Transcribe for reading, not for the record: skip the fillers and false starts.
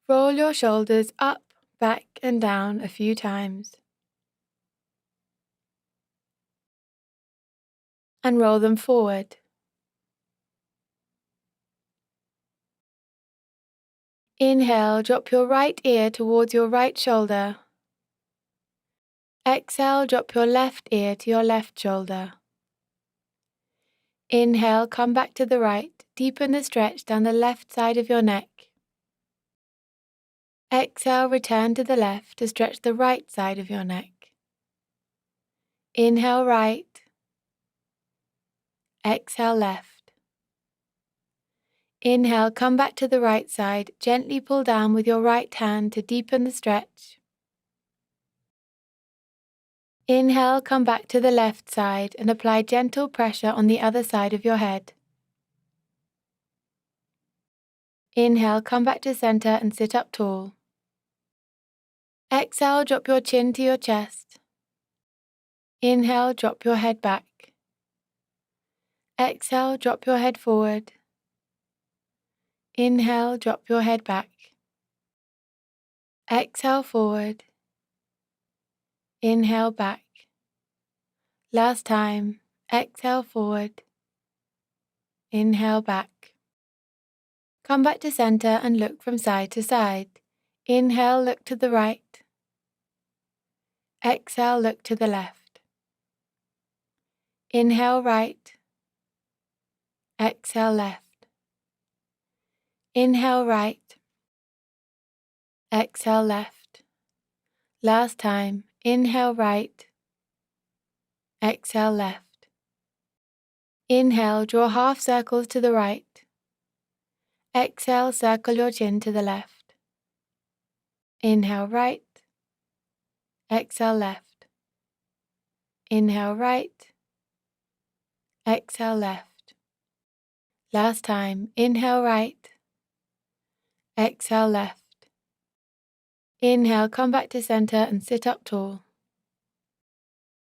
Roll your shoulders up, back and down a few times. And roll them forward. Inhale, drop your right ear towards your right shoulder. Exhale, drop your left ear to your left shoulder. Inhale, come back to the right, deepen the stretch down the left side of your neck. Exhale, return to the left to stretch the right side of your neck. Inhale right. Exhale left. Inhale, come back to the right side, gently pull down with your right hand to deepen the stretch. Inhale, come back to the left side and apply gentle pressure on the other side of your head. Inhale, come back to center and sit up tall. Exhale, drop your chin to your chest. Inhale, drop your head back. Exhale, drop your head forward. Inhale, drop your head back. Exhale forward. Inhale back. Last time, exhale forward. Inhale back. Come back to center and look from side to side. Inhale, look to the right. Exhale, look to the left. Inhale right. Exhale left. Inhale right. Exhale left. Last time, inhale right. Exhale left. Inhale, draw half circles to the right. Exhale, circle your chin to the left. Inhale right. Exhale left. Inhale right. Exhale left. Last time, inhale right. Exhale left. Inhale, come back to center and sit up tall.